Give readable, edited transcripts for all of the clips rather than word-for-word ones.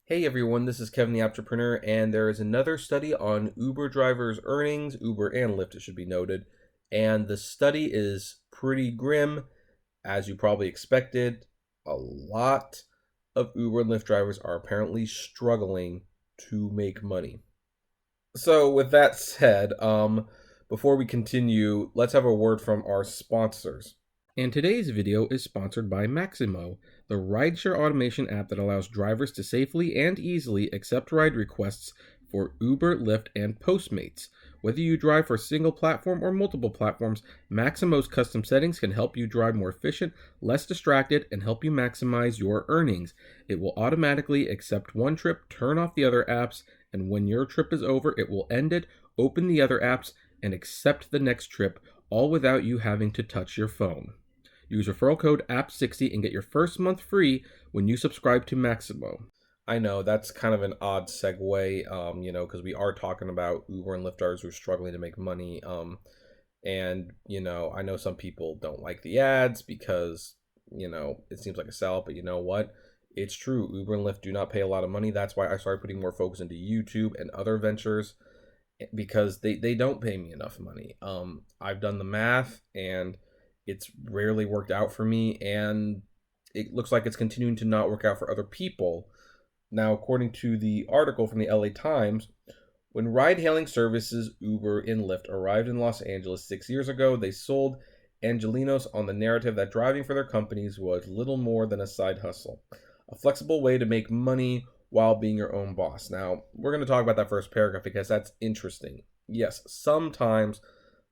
Hey everyone, this is Kevin the Apptrepreneur, and there is another study on Uber drivers' earnings, Uber and Lyft, it should be noted. And the study is pretty grim, as you probably expected. A lot of Uber and Lyft drivers are apparently struggling to make money. So, with that said, before we continue, let's have a word from our sponsors. And today's video is sponsored by Maximo, the rideshare automation app that allows drivers to safely and easily accept ride requests for Uber, Lyft, and Postmates. Whether you drive for a single platform or multiple platforms, Maximo's custom settings can help you drive more efficient, less distracted, and help you maximize your earnings. It will automatically accept one trip, turn off the other apps, and when your trip is over, it will end it, open the other apps, and accept the next trip, all without you having to touch your phone. Use referral code APP60 and get your first month free when you subscribe to Maximo. I know that's kind of an odd segue, because we are talking about Uber and Lyft drivers who are struggling to make money. I know some people don't like the ads because, it seems like a sell, but you know what? It's true. Uber and Lyft do not pay a lot of money. That's why I started putting more focus into YouTube and other ventures because they don't pay me enough money. I've done the math and it's rarely worked out for me, and it looks like it's continuing to not work out for other people. Now, according to the article from the LA Times, when ride-hailing services Uber and Lyft arrived in Los Angeles 6 years ago, they sold Angelinos on the narrative that driving for their companies was little more than a side hustle, a flexible way to make money while being your own boss. Now, we're going to talk about that first paragraph because that's interesting. Yes, sometimes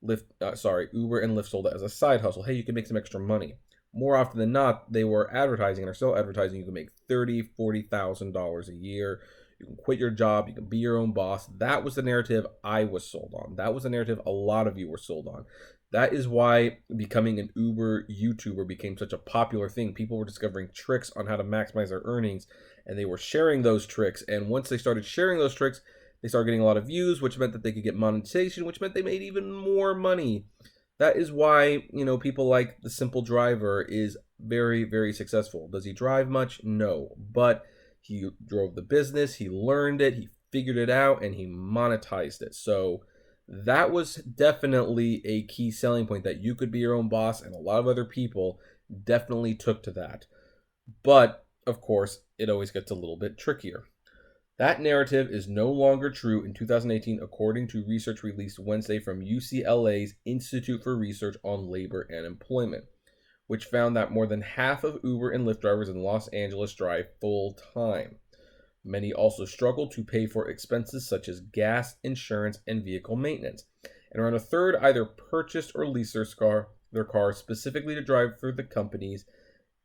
Uber and Lyft sold it as a side hustle. Hey, you can make some extra money. More often than not, they were advertising and are still advertising you can make $30,000, $40,000 a year. You can quit your job. You can be your own boss. That was the narrative I was sold on. That was the narrative a lot of you were sold on. That is why becoming an Uber YouTuber became such a popular thing. People were discovering tricks on how to maximize their earnings, and they were sharing those tricks. And once they started sharing those tricks, they started getting a lot of views, which meant that they could get monetization, which meant they made even more money. That is why, people like the simple driver is very, very successful. Does he drive much? No. But he drove the business, he learned it, he figured it out, and he monetized it. So that was definitely a key selling point, that you could be your own boss, and a lot of other people definitely took to that. But, of course, it always gets a little bit trickier. That narrative is no longer true in 2018, according to research released Wednesday from UCLA's Institute for Research on Labor and Employment, which found that more than half of Uber and Lyft drivers in Los Angeles drive full-time. Many also struggle to pay for expenses such as gas, insurance, and vehicle maintenance. And around a third either purchased or leased their car specifically to drive for the companies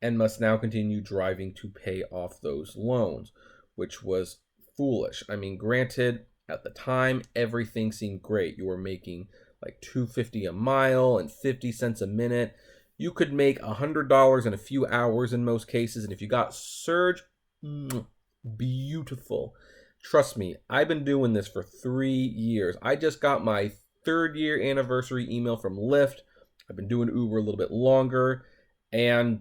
and must now continue driving to pay off those loans, which was foolish. I mean, granted, at the time, everything seemed great. You were making like $2.50 a mile and 50 cents a minute. You could make $100 in a few hours in most cases, and if you got surge, beautiful. Trust me, I've been doing this for 3 years. I just got my 3rd year anniversary email from Lyft. I've been doing Uber a little bit longer, and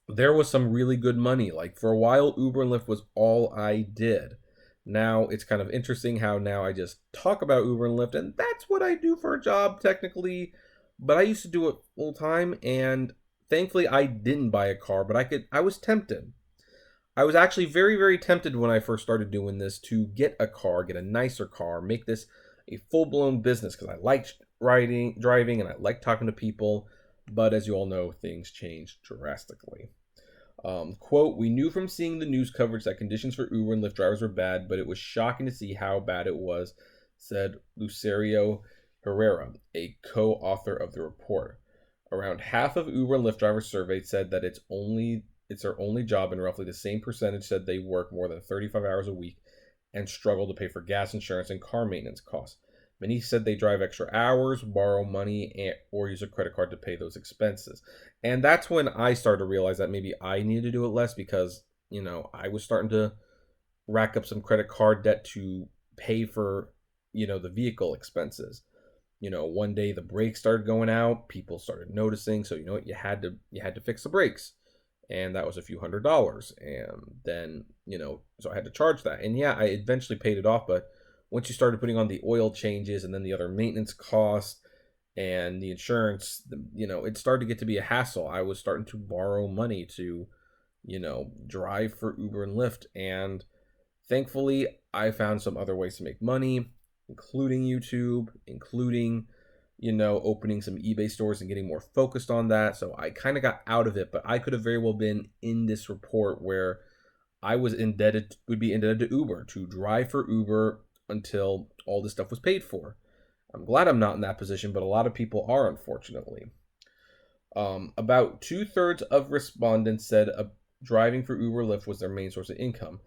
there was some really good money. Like, for a while, Uber and Lyft was all I did. Now it's kind of interesting how now I just talk about Uber and Lyft, and that's what I do for a job technically, but I used to do it full time, and thankfully I didn't buy a car, but I was tempted. I was actually very, very tempted when I first started doing this to get a car, get a nicer car, make this a full-blown business because I liked driving, and I liked talking to people, but as you all know, things changed drastically. Quote, "We knew from seeing the news coverage that conditions for Uber and Lyft drivers were bad, but it was shocking to see how bad it was," said Lucerio Herrera, a co-author of the report. Around half of Uber and Lyft drivers surveyed said that it's their only job, and roughly the same percentage said they work more than 35 hours a week and struggle to pay for gas, insurance, and car maintenance costs. Many said they drive extra hours, borrow money, or use a credit card to pay those expenses. And that's when I started to realize that maybe I needed to do it less because, I was starting to rack up some credit card debt to pay for, the vehicle expenses. One day the brakes started going out, people started noticing, so you had to fix the brakes. and that was a few $100s. And then, so I had to charge that. And yeah, I eventually paid it off, but once you started putting on the oil changes and then the other maintenance costs and the insurance, it started to get to be a hassle. I was starting to borrow money to, drive for Uber and Lyft. And thankfully, I found some other ways to make money, including YouTube, including, opening some eBay stores and getting more focused on that. So I kind of got out of it, but I could have very well been in this report where I would be indebted to Uber to drive for Uber until all this stuff was paid for. I'm glad I'm not in that position, but a lot of people are, unfortunately. About 2/3 of respondents said driving for Uber or Lyft was their main source of income.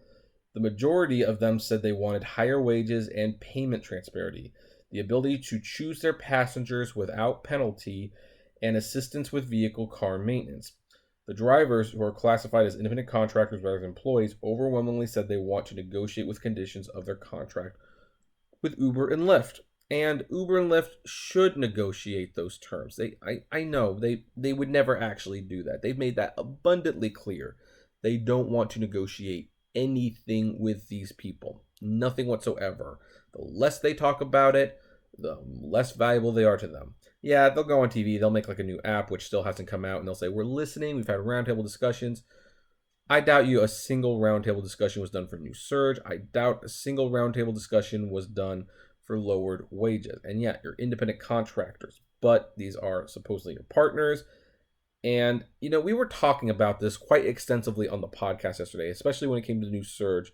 The majority of them said they wanted higher wages and payment transparency, the ability to choose their passengers without penalty, and assistance with vehicle car maintenance. The drivers, who are classified as independent contractors rather than employees, overwhelmingly said they want to negotiate with conditions of their contract with Uber and Lyft. And Uber and Lyft should negotiate those terms. I know they would never actually do that. They've made that abundantly clear. They don't want to negotiate anything with these people. Nothing whatsoever. The less they talk about it, the less valuable they are to them. Yeah, they'll go on TV, they'll make like a new app, which still hasn't come out, and they'll say, we're listening, we've had roundtable discussions. I doubt a single roundtable discussion was done for new surge. I doubt a single roundtable discussion was done for lowered wages. And yeah, you're independent contractors, but these are supposedly your partners. And, we were talking about this quite extensively on the podcast yesterday, especially when it came to the new surge,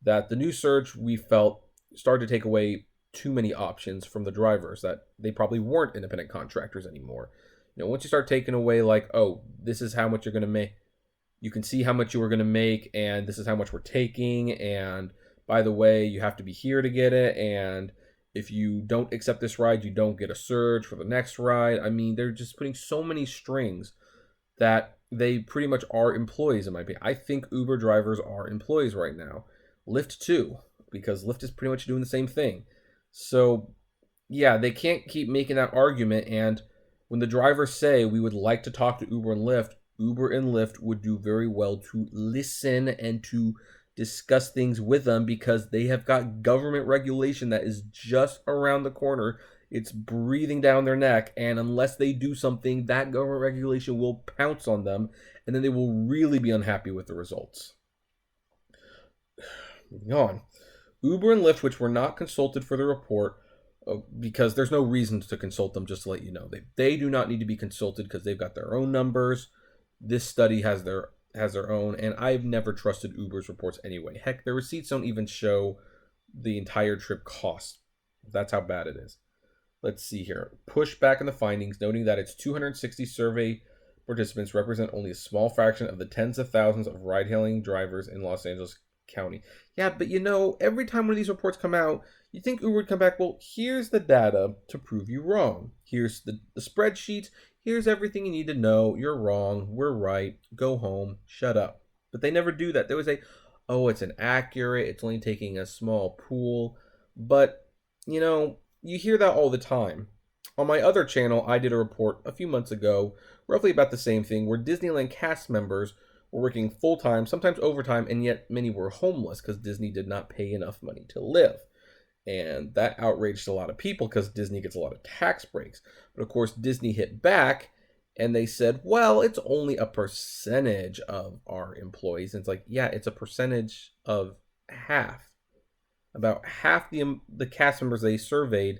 that the new surge, we felt, started to take away too many options from the drivers, that they probably weren't independent contractors anymore. Once you start taking away like, oh, this is how much you're going to make, you can see how much you were going to make, and this is how much we're taking, and by the way, you have to be here to get it, and if you don't accept this ride, you don't get a surge for the next ride. I mean, they're just putting so many strings that they pretty much are employees, in my opinion. I think Uber drivers are employees right now. Lyft too, because Lyft is pretty much doing the same thing. So, yeah, they can't keep making that argument. And when the drivers say we would like to talk to Uber and Lyft would do very well to listen and to discuss things with them, because they have got government regulation that is just around the corner. It's breathing down their neck, and unless they do something, that government regulation will pounce on them, and then they will really be unhappy with the results. Moving on. Uber and Lyft, which were not consulted for the report, because there's no reason to consult them, just to let you know. They do not need to be consulted because they've got their own numbers. This study has their own, and I've never trusted Uber's reports anyway. Heck, their receipts don't even show the entire trip cost. That's how bad it is. Let's see here. Pushback in the findings, noting that its 260 survey participants represent only a small fraction of the tens of thousands of ride-hailing drivers in Los Angeles County. Yeah, but every time one of these reports come out, you think Uber would come back, well, here's the data to prove you wrong. Here's the spreadsheet. Here's everything you need to know. You're wrong. We're right. Go home. Shut up. But they never do that. They would say, oh, it's inaccurate. It's only taking a small pool. But, you hear that all the time. On my other channel, I did a report a few months ago, roughly about the same thing, where Disneyland cast members were working full-time, sometimes overtime, and yet many were homeless because Disney did not pay enough money to live. And that outraged a lot of people because Disney gets a lot of tax breaks. But of course, Disney hit back and they said, well, it's only a percentage of our employees. And it's like, yeah, it's a percentage of half. About half the cast members they surveyed,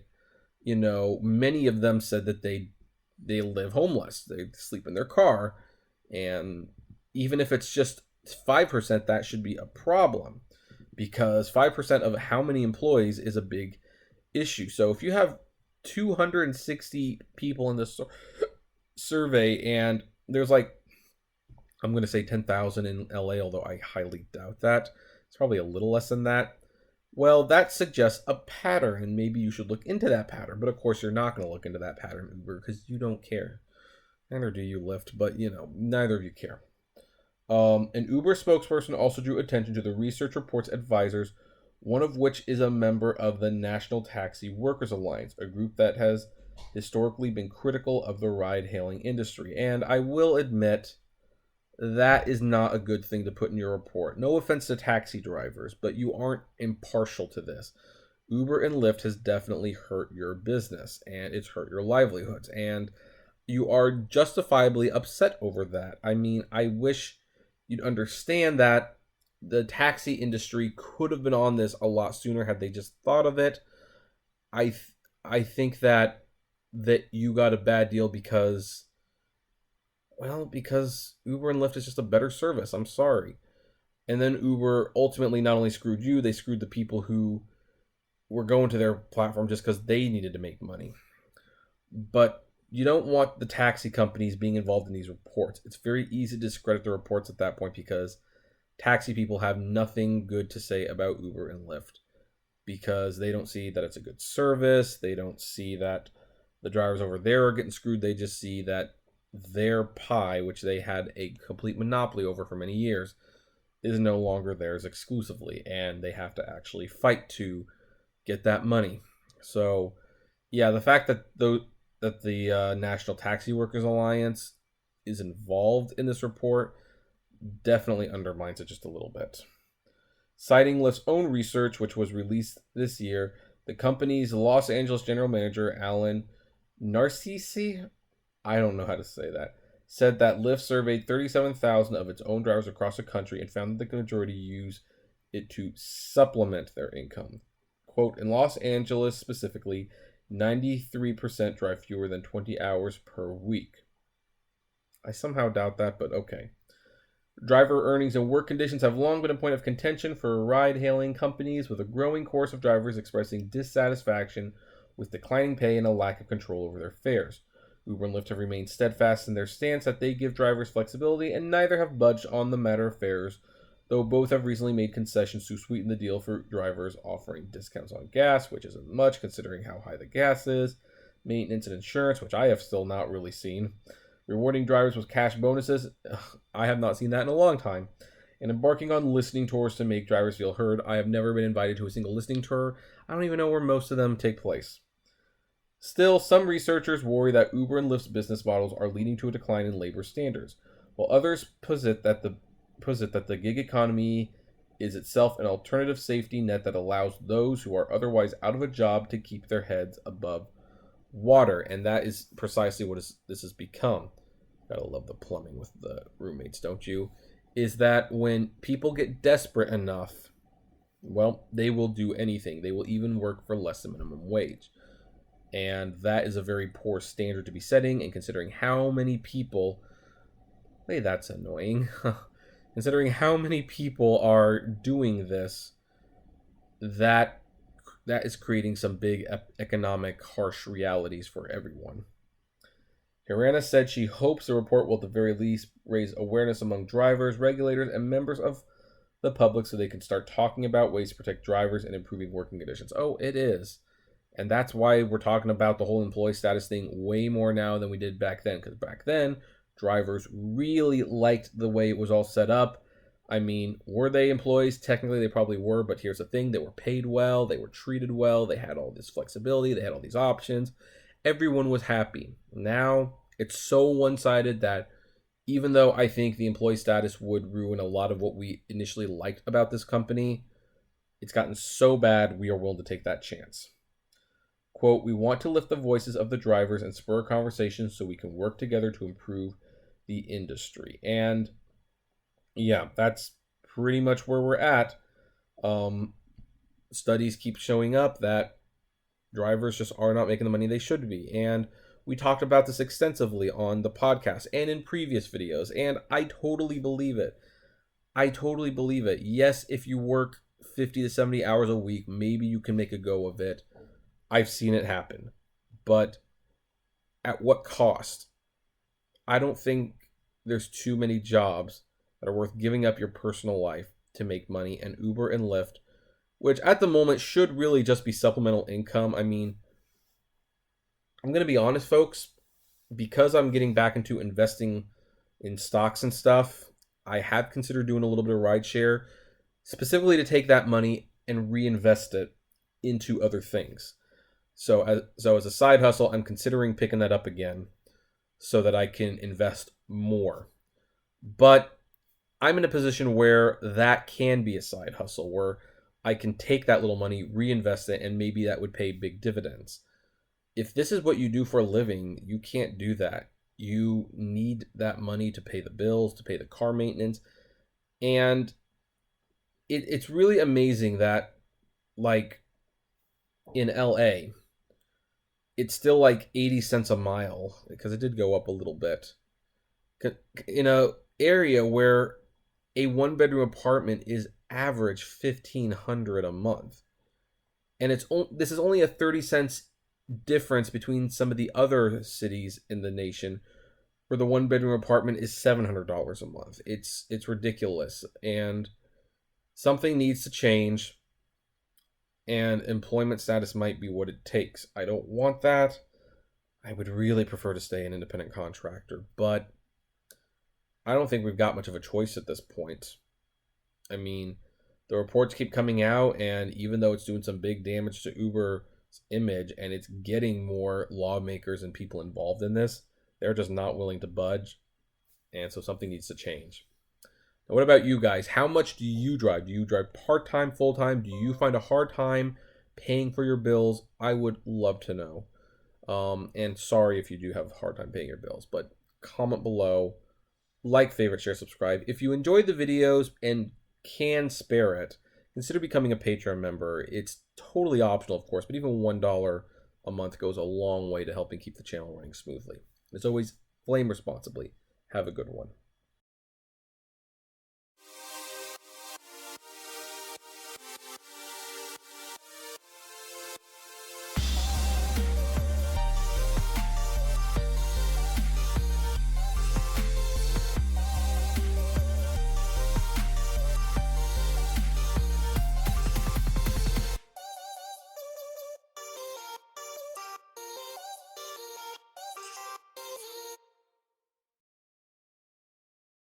many of them said that they live homeless. They sleep in their car. And even if it's just 5%, that should be a problem, because 5% of how many employees is a big issue. So if you have 260 people in this survey, and there's I'm going to say 10,000 in LA, although I highly doubt that. It's probably a little less than that. Well, that suggests a pattern, and maybe you should look into that pattern. But of course, you're not going to look into that pattern, Uber, because you don't care. Neither do you, Lyft, but neither of you care. An Uber spokesperson also drew attention to the research report's advisors, one of which is a member of the National Taxi Workers Alliance, a group that has historically been critical of the ride-hailing industry. And I will admit, that is not a good thing to put in your report. No offense to taxi drivers, but you aren't impartial to this. Uber and Lyft has definitely hurt your business and it's hurt your livelihoods. And you are justifiably upset over that. I mean, I wish you'd understand that the taxi industry could have been on this a lot sooner had they just thought of it. I th- I think that you got a bad deal because, well, because Uber and Lyft is just a better service. I'm sorry. And then Uber ultimately not only screwed you, they screwed the people who were going to their platform just because they needed to make money. But you don't want the taxi companies being involved in these reports. It's very easy to discredit the reports at that point because taxi people have nothing good to say about Uber and Lyft because they don't see that it's a good service. They don't see that the drivers over there are getting screwed. They just see that their pie, which they had a complete monopoly over for many years, is no longer theirs exclusively, and they have to actually fight to get that money. So, yeah, the fact that the National Taxi Workers Alliance is involved in this report definitely undermines it just a little bit. Citing Lyft's own research, which was released this year, the company's Los Angeles general manager, Alan Narcisi, I don't know how to say that, said that Lyft surveyed 37,000 of its own drivers across the country and found that the majority use it to supplement their income. Quote, in Los Angeles specifically, 93% drive fewer than 20 hours per week. I somehow doubt that, but okay. Driver earnings and work conditions have long been a point of contention for ride-hailing companies, with a growing chorus of drivers expressing dissatisfaction with declining pay and a lack of control over their fares. Uber and Lyft have remained steadfast in their stance that they give drivers flexibility, and neither have budged on the matter of fares, though both have recently made concessions to sweeten the deal for drivers, offering discounts on gas, which isn't much considering how high the gas is, maintenance and insurance, which I have still not really seen, rewarding drivers with cash bonuses. I have not seen that in a long time, and embarking on listening tours to make drivers feel heard. I have never been invited to a single listening tour. I don't even know where most of them take place. Still, some researchers worry that Uber and Lyft's business models are leading to a decline in labor standards, while others posit that the gig economy is itself an alternative safety net that allows those who are otherwise out of a job to keep their heads above water. And that is precisely what this has become. Gotta love the plumbing with the roommates, don't you? Is that when people get desperate enough, well, they will do anything. They will even work for less than minimum wage. And that is a very poor standard to be setting, and considering how many people, hey, that's annoying. Considering how many people are doing this, that is creating some big economic harsh realities for everyone. Hirana said she hopes the report will at the very least raise awareness among drivers, regulators, and members of the public so they can start talking about ways to protect drivers and improving working conditions. Oh, it is. And that's why we're talking about the whole employee status thing way more now than we did back then. Because back then, drivers really liked the way it was all set up. I mean, were they employees? Technically, they probably were. But here's the thing. They were paid well. They were treated well. They had all this flexibility. They had all these options. Everyone was happy. Now, it's so one-sided that even though I think the employee status would ruin a lot of what we initially liked about this company, it's gotten so bad we are willing to take that chance. Quote, we want to lift the voices of the drivers and spur conversations so we can work together to improve the industry. And yeah, that's pretty much where we're at. Studies keep showing up that drivers just are not making the money they should be. And we talked about this extensively on the podcast and in previous videos. And I totally believe it. I totally believe it. Yes, if you work 50 to 70 hours a week, maybe you can make a go of it. I've seen it happen. But at what cost? I don't think there's too many jobs that are worth giving up your personal life to make money. And Uber and Lyft, which at the moment should really just be supplemental income. I mean, I'm going to be honest, folks, because I'm getting back into investing in stocks and stuff, I have considered doing a little bit of rideshare, specifically to take that money and reinvest it into other things. So as a side hustle, I'm considering picking that up again so that I can invest more. But I'm in a position where that can be a side hustle, where I can take that little money, reinvest it, and maybe that would pay big dividends. If this is what you do for a living, you can't do that. You need that money to pay the bills, to pay the car maintenance. And it's really amazing that, like, in LA, it's still like 80 cents a mile, because it did go up a little bit. In a area where a one bedroom apartment is average 1,500 a month. And this is only a 30 cents difference between some of the other cities in the nation where the one bedroom apartment is $700 a month. It's ridiculous, and something needs to change, and employment status might be what it takes. I don't want that. I would really prefer to stay an independent contractor, but I don't think we've got much of a choice at this point. I mean, the reports keep coming out, and even though it's doing some big damage to Uber's image and it's getting more lawmakers and people involved in this, they're just not willing to budge, and so something needs to change. Now, what about you guys? How much do you drive? Do you drive part-time, full-time? Do you find a hard time paying for your bills? I would love to know. And sorry if you do have a hard time paying your bills, but comment below, like, favorite, share, subscribe. If you enjoyed the videos and can spare it, consider becoming a Patreon member. It's totally optional, of course, but even $1 a month goes a long way to helping keep the channel running smoothly. As always, flame responsibly. Have a good one.